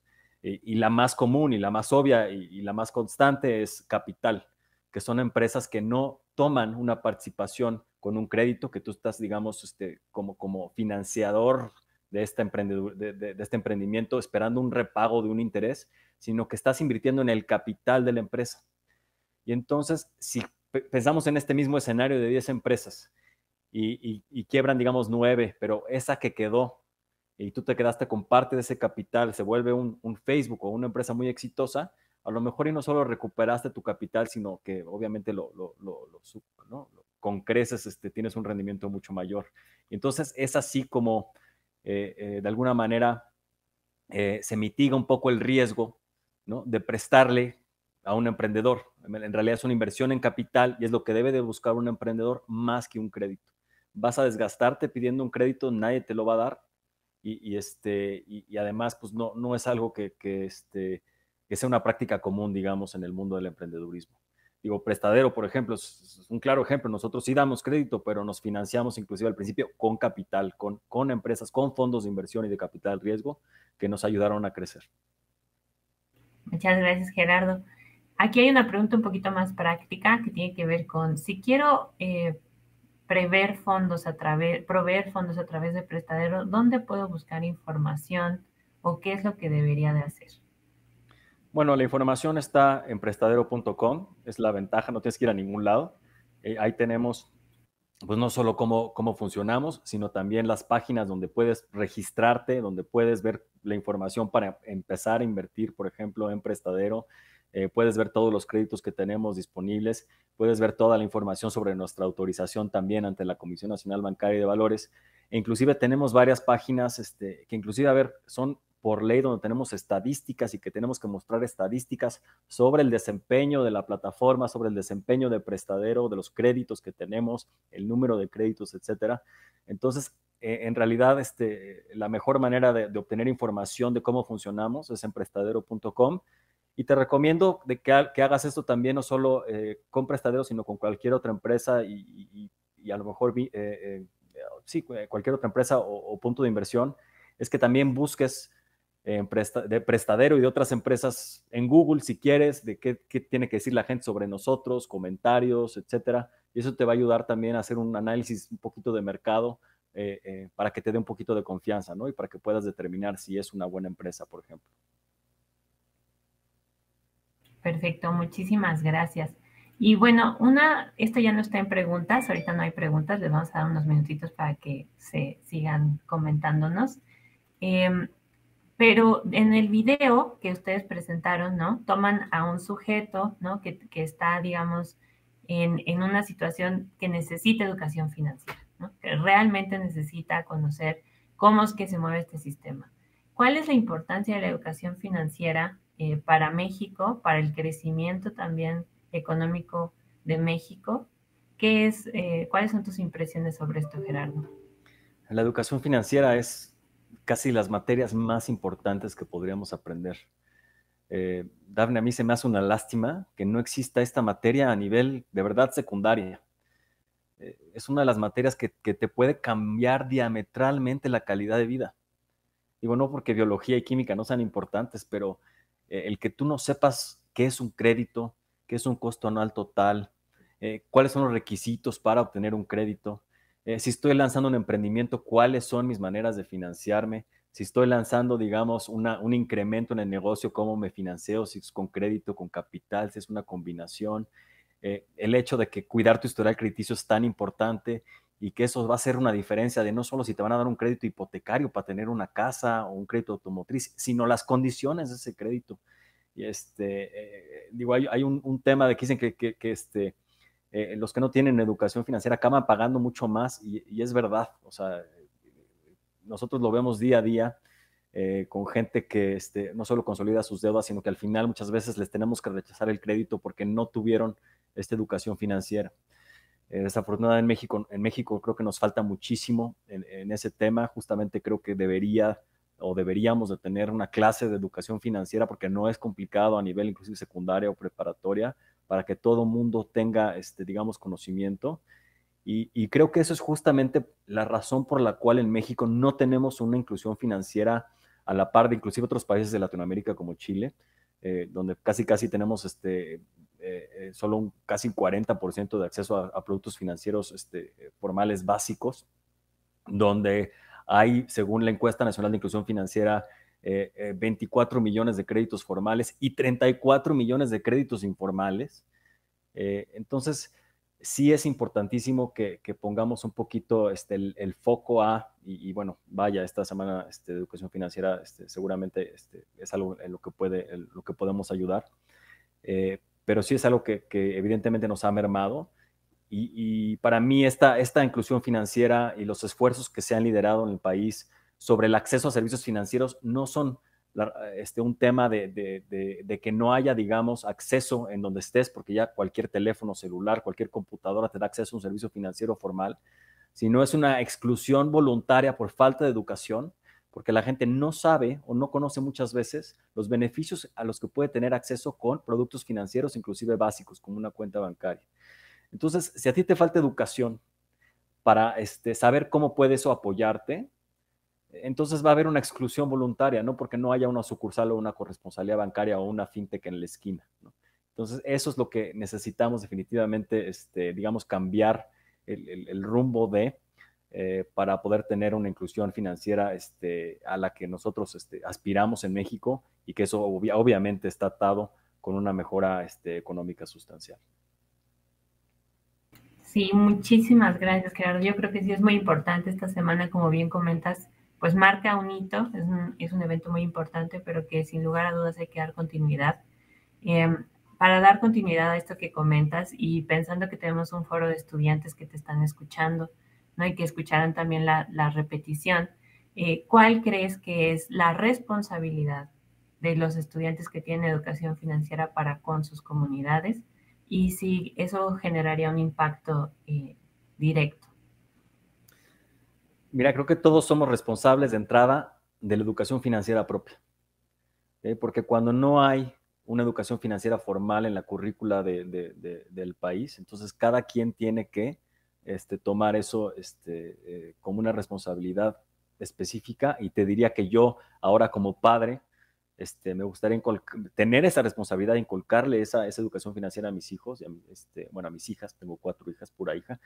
Y la más común y la más obvia y la más constante es capital, que son empresas que no toman una participación con un crédito, que tú estás, digamos, como financiador de este emprendimiento, esperando un repago de un interés, sino que estás invirtiendo en el capital de la empresa. Y entonces, si pensamos en este mismo escenario de 10 empresas y quiebran, digamos, 9, pero esa que quedó y tú te quedaste con parte de ese capital, se vuelve un Facebook o una empresa muy exitosa, a lo mejor y no solo recuperaste tu capital, sino que obviamente ¿no? Con creces tienes un rendimiento mucho mayor. Y entonces es así como de alguna manera se mitiga un poco el riesgo, ¿no? De prestarle a un emprendedor. En realidad es una inversión en capital y es lo que debe de buscar un emprendedor más que un crédito. Vas a desgastarte pidiendo un crédito, nadie te lo va a dar y además pues no es algo que sea una práctica común, digamos, en el mundo del emprendedurismo. Digo, Prestadero, por ejemplo, es un claro ejemplo. Nosotros sí damos crédito, pero nos financiamos inclusive al principio con capital, con empresas, con fondos de inversión y de capital riesgo que nos ayudaron a crecer. Muchas gracias, Gerardo. Aquí hay una pregunta un poquito más práctica que tiene que ver con si quiero proveer fondos a través de Prestadero, ¿dónde puedo buscar información o qué es lo que debería de hacer? Bueno, la información está en prestadero.com, es la ventaja, no tienes que ir a ningún lado. Ahí tenemos, pues no solo cómo funcionamos, sino también las páginas donde puedes registrarte, donde puedes ver la información para empezar a invertir, por ejemplo, en Prestadero. Puedes ver todos los créditos que tenemos disponibles, puedes ver toda la información sobre nuestra autorización también ante la Comisión Nacional Bancaria y de Valores. E inclusive tenemos varias páginas que inclusive, a ver, son por ley donde tenemos estadísticas y que tenemos que mostrar estadísticas sobre el desempeño de la plataforma, sobre el desempeño de Prestadero, de los créditos que tenemos, el número de créditos, etcétera. Entonces, en realidad, la mejor manera de obtener información de cómo funcionamos es en prestadero.com. Y te recomiendo que hagas esto también, no solo con Prestadero, sino con cualquier otra empresa y a lo mejor, sí, cualquier otra empresa o punto de inversión, es que también busques de Prestadero y de otras empresas en Google, si quieres, de qué tiene que decir la gente sobre nosotros, comentarios, etcétera. Y eso te va a ayudar también a hacer un análisis un poquito de mercado para que te dé un poquito de confianza, ¿no? Y para que puedas determinar si es una buena empresa, por ejemplo. Perfecto, muchísimas gracias. Y bueno, esto ya no está en preguntas, ahorita no hay preguntas, les vamos a dar unos minutitos para que se sigan comentándonos. Pero en el video que ustedes presentaron, ¿no? Toman a un sujeto, ¿no? Que está, digamos, en una situación que necesita educación financiera, ¿no? Que realmente necesita conocer cómo es que se mueve este sistema. ¿Cuál es la importancia de la educación financiera para México, para el crecimiento también económico de México? ¿Cuáles son tus impresiones sobre esto, Gerardo? La educación financiera es casi las materias más importantes que podríamos aprender. Dafne, a mí se me hace una lástima que no exista esta materia a nivel de verdad secundaria. Es una de las materias que te puede cambiar diametralmente la calidad de vida. Digo, no porque biología y química no sean importantes, pero el que tú no sepas qué es un crédito, qué es un costo anual total, cuáles son los requisitos para obtener un crédito, si estoy lanzando un emprendimiento, cuáles son mis maneras de financiarme, si estoy lanzando, digamos, un incremento en el negocio, cómo me financio, si es con crédito, con capital, si es una combinación. El hecho de que cuidar tu historial crediticio es tan importante y que eso va a hacer una diferencia de no solo si te van a dar un crédito hipotecario para tener una casa o un crédito automotriz, sino las condiciones de ese crédito. Y digo, hay un tema de que dicen que los que no tienen educación financiera acaban pagando mucho más y es verdad. O sea, nosotros lo vemos día a día con gente que no solo consolida sus deudas, sino que al final muchas veces les tenemos que rechazar el crédito porque no tuvieron esta educación financiera. Desafortunadamente en México creo que nos falta muchísimo en ese tema. Justamente creo que deberíamos de tener una clase de educación financiera porque no es complicado a nivel inclusive secundaria o preparatoria para que todo mundo tenga, digamos, conocimiento. Y creo que eso es justamente la razón por la cual en México no tenemos una inclusión financiera a la par de inclusive otros países de Latinoamérica como Chile, donde casi tenemos solo casi 40% de acceso a productos financieros formales básicos, donde hay, según la encuesta nacional de inclusión financiera, 24 millones de créditos formales y 34 millones de créditos informales. Entonces, sí es importantísimo que pongamos un poquito el foco y bueno, vaya, esta semana de educación financiera seguramente es algo en lo que podemos ayudar. Pero sí es algo que evidentemente nos ha mermado. Y para mí esta inclusión financiera y los esfuerzos que se han liderado en el país sobre el acceso a servicios financieros no son un tema de que no haya, digamos, acceso en donde estés, porque ya cualquier teléfono celular, cualquier computadora te da acceso a un servicio financiero formal, sino es una exclusión voluntaria por falta de educación, porque la gente no sabe o no conoce muchas veces los beneficios a los que puede tener acceso con productos financieros, inclusive básicos, como una cuenta bancaria. Entonces, si a ti te falta educación para saber cómo puede eso apoyarte, entonces va a haber una exclusión voluntaria, no porque no haya una sucursal o una corresponsabilidad bancaria o una fintech en la esquina, ¿no? Entonces, eso es lo que necesitamos definitivamente, digamos, cambiar el rumbo para poder tener una inclusión financiera a la que nosotros aspiramos en México, y que eso obviamente está atado con una mejora económica sustancial. Sí, muchísimas gracias, Gerardo. Yo creo que sí es muy importante esta semana, como bien comentas, pues marca un hito, es un evento muy importante, pero que sin lugar a dudas hay que dar continuidad. Para dar continuidad a esto que comentas, y pensando que tenemos un foro de estudiantes que te están escuchando, ¿no? Y que escucharan también la repetición, ¿cuál crees que es la responsabilidad de los estudiantes que tienen educación financiera para con sus comunidades? Y si eso generaría un impacto directo. Mira, creo que todos somos responsables de entrada de la educación financiera propia, porque cuando no hay una educación financiera formal en la currícula del país, entonces cada quien tiene que tomar eso como una responsabilidad específica. Y te diría que yo ahora, como padre, me gustaría tener esa responsabilidad de inculcarle esa educación financiera a mis hijos, bueno, a mis hijas. Tengo 4 hijas, pura hija,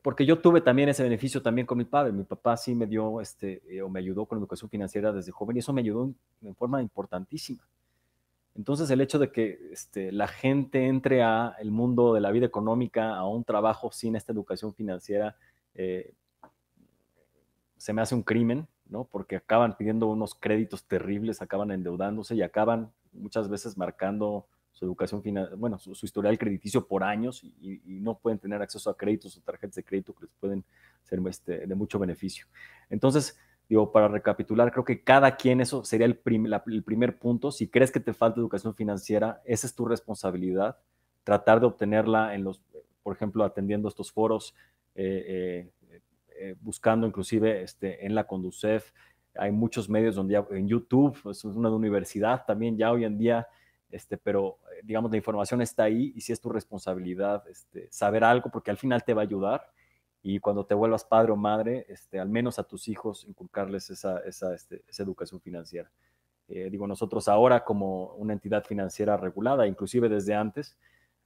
porque yo tuve también ese beneficio también con mi padre. Mi papá sí me dio, o me ayudó con educación financiera desde joven, y eso me ayudó en forma importantísima. Entonces, el hecho de que la gente entre a el mundo de la vida económica, a un trabajo sin esta educación financiera, se me hace un crimen, ¿no? Porque acaban pidiendo unos créditos terribles, acaban endeudándose y acaban muchas veces marcando su educación financiera, bueno, su historial crediticio por años, y no pueden tener acceso a créditos o tarjetas de crédito que les pueden ser de mucho beneficio. Entonces, digo, para recapitular, creo que cada quien, eso sería el primer punto. Si crees que te falta educación financiera, esa es tu responsabilidad. Tratar de obtenerla por ejemplo, atendiendo estos foros, buscando inclusive en la Conducef. Hay muchos medios donde en YouTube, es una universidad también ya hoy en día, pero digamos la información está ahí, y sí es tu responsabilidad saber algo, porque al final te va a ayudar. Y cuando te vuelvas padre o madre, al menos a tus hijos inculcarles esa educación financiera. Digo, nosotros ahora, como una entidad financiera regulada, inclusive desde antes,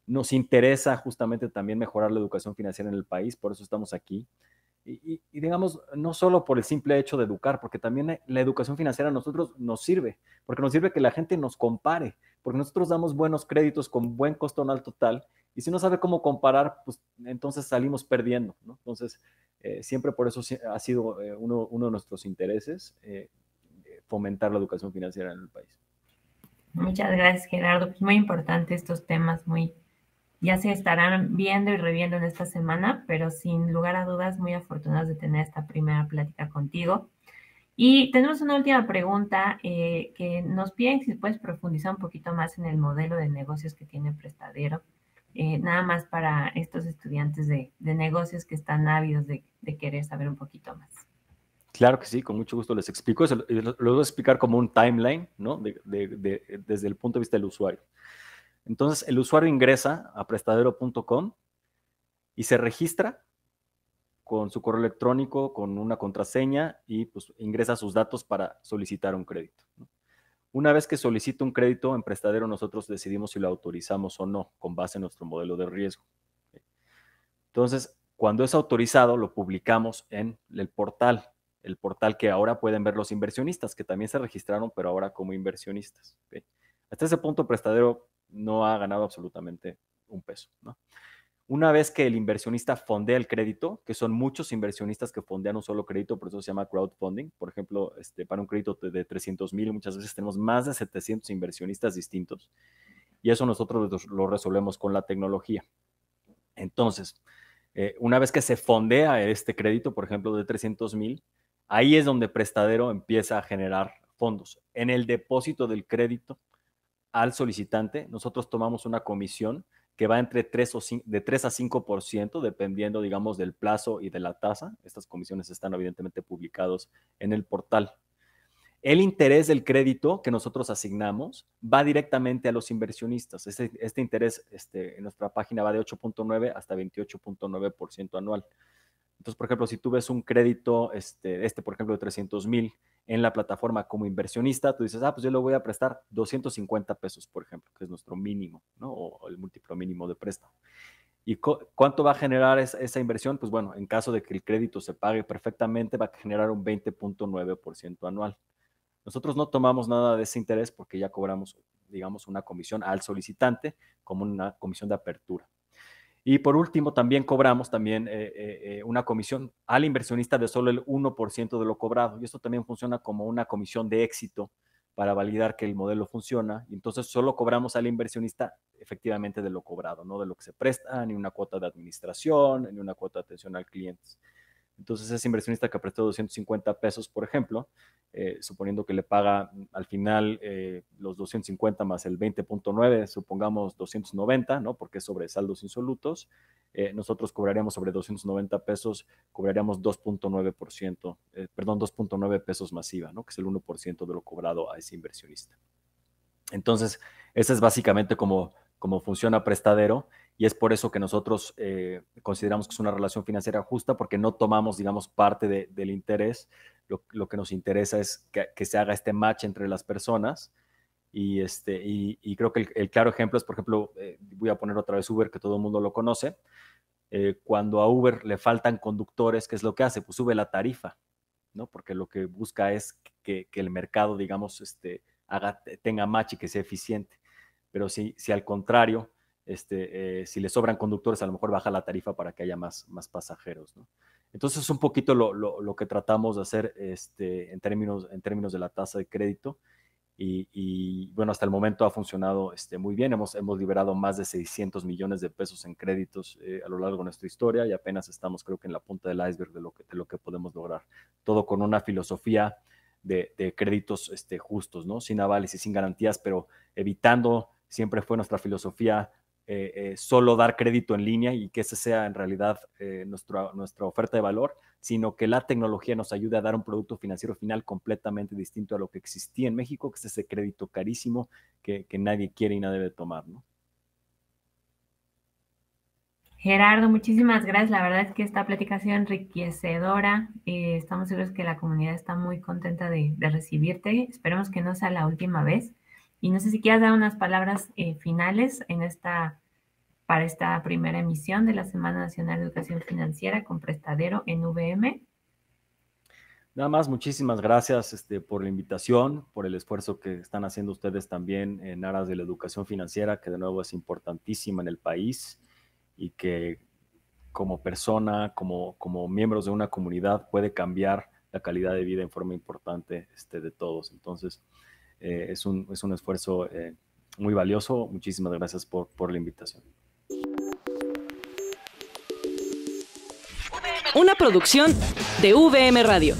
nos interesa justamente también mejorar la educación financiera en el país. Por eso estamos aquí. Y digamos, no solo por el simple hecho de educar, porque también la educación financiera a nosotros nos sirve, porque nos sirve que la gente nos compare, porque nosotros damos buenos créditos con buen costo anual total, y si no sabe cómo comparar, pues entonces salimos perdiendo, ¿no? Entonces, siempre por eso ha sido uno de nuestros intereses, fomentar la educación financiera en el país. Muchas gracias, Gerardo. Pues muy importante estos temas, ya se estarán viendo y reviendo en esta semana, pero sin lugar a dudas, muy afortunados de tener esta primera plática contigo. Y tenemos una última pregunta que nos piden si puedes profundizar un poquito más en el modelo de negocios que tiene Prestadero, nada más para estos estudiantes de negocios que están ávidos de querer saber un poquito más. Claro que sí, con mucho gusto les explico. Lo voy a explicar como un timeline, ¿no? Desde el punto de vista del usuario. Entonces, el usuario ingresa a prestadero.com y se registra con su correo electrónico, con una contraseña, y pues ingresa sus datos para solicitar un crédito, ¿no? Una vez que solicita un crédito en Prestadero, nosotros decidimos si lo autorizamos o no, con base en nuestro modelo de riesgo. Entonces, cuando es autorizado, lo publicamos en el portal que ahora pueden ver los inversionistas, que también se registraron, pero ahora como inversionistas. ¿Okay? Hasta ese punto, Prestadero no ha ganado absolutamente un peso, ¿no? Una vez que el inversionista fondea el crédito, que son muchos inversionistas que fondean un solo crédito, por eso se llama crowdfunding. Por ejemplo, para un crédito de 300,000, muchas veces tenemos más de 700 inversionistas distintos, y eso nosotros lo resolvemos con la tecnología. Entonces, una vez que se fondea este crédito, por ejemplo, de 300,000, ahí es donde Prestadero empieza a generar fondos. En el depósito del crédito al solicitante, nosotros tomamos una comisión que va de 3 a 5%, dependiendo, digamos, del plazo y de la tasa. Estas comisiones están evidentemente publicados en el portal. El interés del crédito que nosotros asignamos va directamente a los inversionistas. Este interés en nuestra página va de 8.9 hasta 28.9% anual. Entonces, por ejemplo, si tú ves un crédito, por ejemplo, de 300,000 en la plataforma como inversionista, tú dices, pues yo le voy a prestar 250 pesos, por ejemplo, que es nuestro mínimo, ¿no? O el múltiplo mínimo de préstamo. ¿Y cuánto va a generar esa inversión? Pues bueno, en caso de que el crédito se pague perfectamente, va a generar un 20.9% anual. Nosotros no tomamos nada de ese interés porque ya cobramos, digamos, una comisión al solicitante como una comisión de apertura. Y por último, también cobramos una comisión al inversionista de solo el 1% de lo cobrado. Y esto también funciona como una comisión de éxito para validar que el modelo funciona. Y entonces solo cobramos al inversionista efectivamente de lo cobrado, no de lo que se presta, ni una cuota de administración, ni una cuota de atención al cliente. Entonces, ese inversionista que prestó 250 pesos, por ejemplo, suponiendo que le paga al final los 250 más el 20.9, supongamos 290, ¿no? Porque es sobre saldos insolutos, nosotros cobraríamos sobre 290 pesos, cobraríamos 2.9%, perdón, 2.9 pesos masiva, ¿no? Que es el 1% de lo cobrado a ese inversionista. Entonces, ese es básicamente como funciona Prestadero, y es por eso que nosotros consideramos que es una relación financiera justa, porque no tomamos, digamos, parte del interés. Lo que nos interesa es que se haga este match entre las personas, y creo que el claro ejemplo es, por ejemplo, voy a poner otra vez Uber, que todo el mundo lo conoce. Cuando a Uber le faltan conductores, ¿qué es lo que hace? Pues sube la tarifa, ¿no? Porque lo que busca es que el mercado, digamos, tenga match y que sea eficiente. Pero si al contrario, si le sobran conductores, a lo mejor baja la tarifa para que haya más pasajeros, ¿no? Entonces es un poquito lo que tratamos de hacer en términos de la tasa de crédito, y bueno, hasta el momento ha funcionado muy bien. Hemos liberado más de 600 millones de pesos en créditos a lo largo de nuestra historia, y apenas estamos, creo que, en la punta del iceberg de lo que podemos lograr. Todo con una filosofía de créditos justos, ¿no? Sin avales y sin garantías, pero evitando, siempre fue nuestra filosofía, solo dar crédito en línea, y que ese sea en realidad nuestra oferta de valor, sino que la tecnología nos ayude a dar un producto financiero final completamente distinto a lo que existía en México, que es ese crédito carísimo que nadie quiere y nadie debe tomar, ¿no? Gerardo, muchísimas gracias. La verdad es que esta plática ha sido enriquecedora. Estamos seguros que la comunidad está muy contenta de recibirte. Esperemos que no sea la última vez. Y no sé si quieras dar unas palabras finales para esta primera emisión de la Semana Nacional de Educación Financiera con Prestadero en VM. Nada más, muchísimas gracias por la invitación, por el esfuerzo que están haciendo ustedes también en aras de la educación financiera, que de nuevo es importantísima en el país, y que como persona, como miembros de una comunidad, puede cambiar la calidad de vida en forma importante de todos. Entonces, es un esfuerzo muy valioso. Muchísimas gracias por la invitación. Una producción de VM Radio.